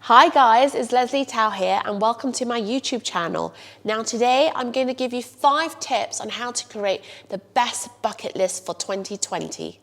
Hi guys, it's Lesley Tao here and welcome to my YouTube channel. Now today I'm going to give you 5 tips on how to create the best bucket list for 2020.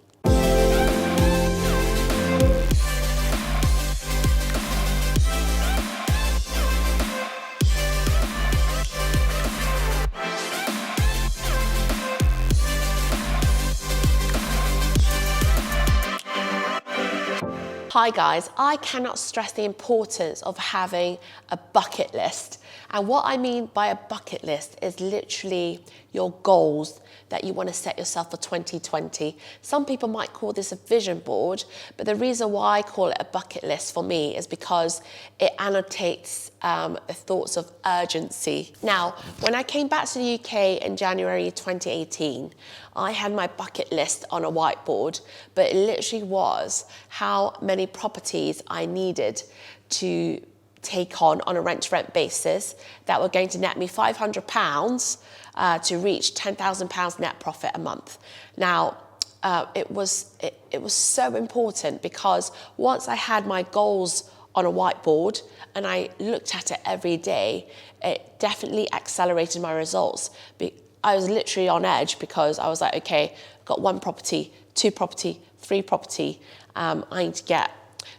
Hi guys, I cannot stress the importance of having a bucket list. And what I mean by a bucket list is literally your goals that you want to set yourself for 2020. Some people might call this a vision board, but the reason why I call it a bucket list for me is because it annotates thoughts of urgency. Now, when I came back to the UK in January 2018, I had my bucket list on a whiteboard, but it literally was how many properties I needed to take on a rent-to-rent basis that were going to net me £500 to reach £10,000 net profit a month. Now, it was so important because once I had my goals on a whiteboard and I looked at it every day, it definitely accelerated my results. I was literally on edge because I was like, okay, got 1 property, 2 property, 3 property. I need to get,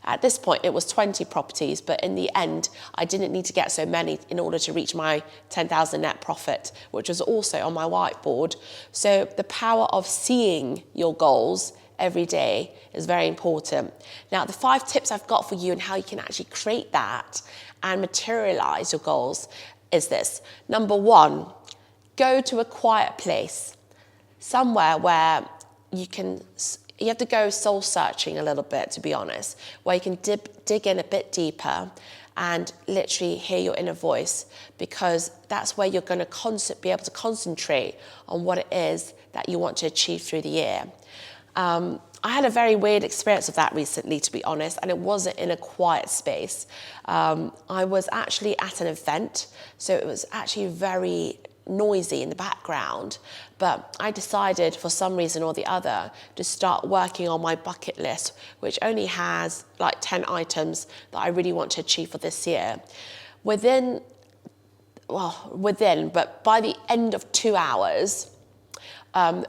at this point it was 20 properties, but in the end I didn't need to get so many in order to reach my 10,000 net profit, which was also on my whiteboard. So the power of seeing your goals every day is very important. Now, the 5 tips I've got for you and how you can actually create that and materialize your goals is this. Number 1, go to a quiet place, somewhere where you have to go soul searching a little bit, to be honest, where you can dig in a bit deeper and literally hear your inner voice, because that's where you're going to be able to concentrate on what it is that you want to achieve through the year. I had a very weird experience of that recently, to be honest, and it wasn't in a quiet space. I was actually at an event, so it was actually very noisy in the background, but I decided for some reason or the other to start working on my bucket list, which only has like 10 items that I really want to achieve for this year. But by the end of 2 hours, my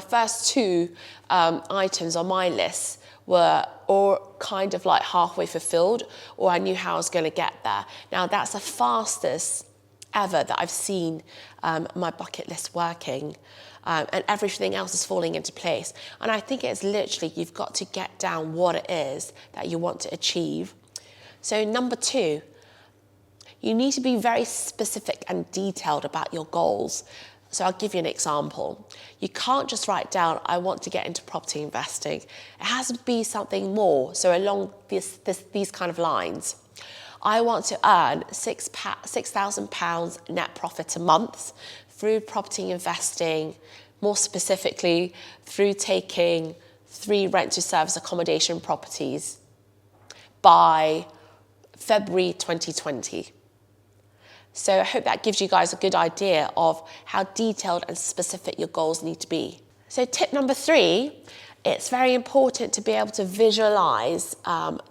first two items on my list were all kind of like halfway fulfilled, or I knew how I was going to get there. Now, that's the fastest ever that I've seen my bucket list working, and everything else is falling into place. And I think it's literally, you've got to get down what it is that you want to achieve. So number 2, you need to be very specific and detailed about your goals. So I'll give you an example. You can't just write down, I want to get into property investing. It has to be something more. So along these kind of lines. I want to earn £6,000 net profit a month through property investing, more specifically through taking 3 rent-to-service accommodation properties by February 2020. So I hope that gives you guys a good idea of how detailed and specific your goals need to be. So tip number 3, it's very important to be able to visualize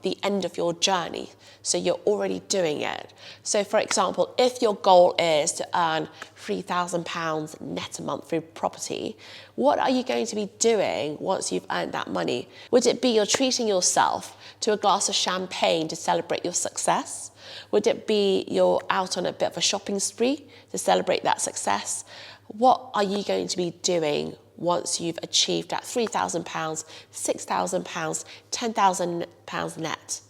the end of your journey, so you're already doing it. So for example, if your goal is to earn £3,000 net a month through property, what are you going to be doing once you've earned that money? Would it be you're treating yourself to a glass of champagne to celebrate your success? Would it be you're out on a bit of a shopping spree to celebrate that success? What are you going to be doing once you've achieved that £3,000, £6,000, £10,000 net?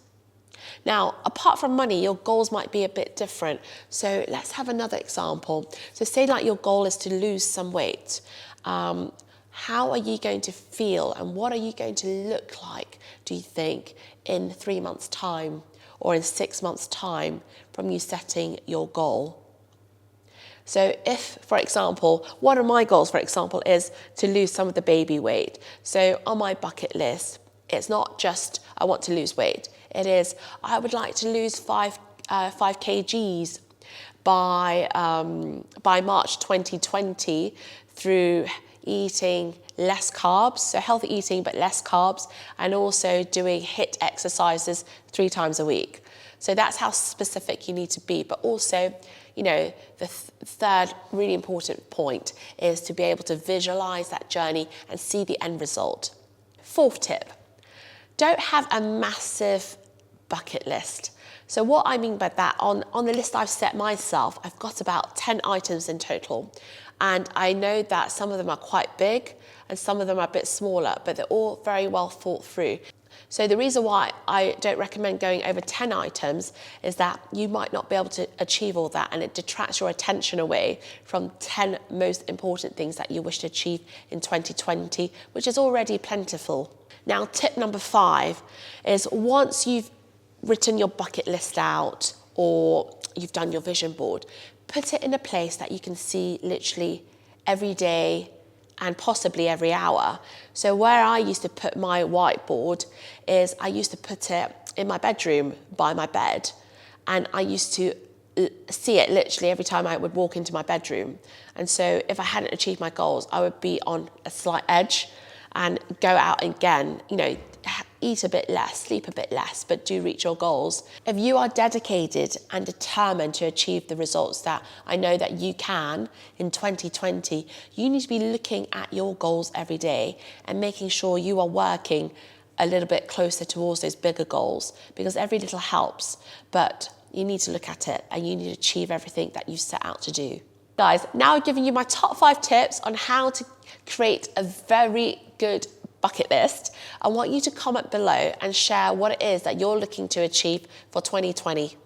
Now, apart from money, your goals might be a bit different. So let's have another example. So say like your goal is to lose some weight. How are you going to feel and what are you going to look like, do you think, in 3 months' time or in 6 months' time from you setting your goal? So if, for example, one of my goals, for example, is to lose some of the baby weight. So on my bucket list, it's not just I want to lose weight. It is I would like to lose 5 kgs by March 2020 through eating less carbs, so healthy eating but less carbs, and also doing HIIT exercises 3 times a week. So that's how specific you need to be. But also, you know, the third really important point is to be able to visualize that journey and see the end result. Fourth tip, don't have a massive bucket list. So what I mean by that, on the list I've set myself, I've got about 10 items in total. And I know that some of them are quite big and some of them are a bit smaller, but they're all very well thought through. So the reason why I don't recommend going over 10 items is that you might not be able to achieve all that, and it detracts your attention away from 10 most important things that you wish to achieve in 2020, which is already plentiful. Now, tip number 5 is once you've written your bucket list out or you've done your vision board, put it in a place that you can see literally every day and possibly every hour. So where I used to put my whiteboard is I used to put it in my bedroom by my bed, and I used to see it literally every time I would walk into my bedroom. And so if I hadn't achieved my goals, I would be on a slight edge and go out again, you know, eat a bit less, sleep a bit less, but do reach your goals. If you are dedicated and determined to achieve the results that I know that you can in 2020, you need to be looking at your goals every day and making sure you are working a little bit closer towards those bigger goals, because every little helps, but you need to look at it and you need to achieve everything that you set out to do. Guys, now I've given you my top 5 tips on how to create a very good bucket list. I want you to comment below and share what it is that you're looking to achieve for 2020.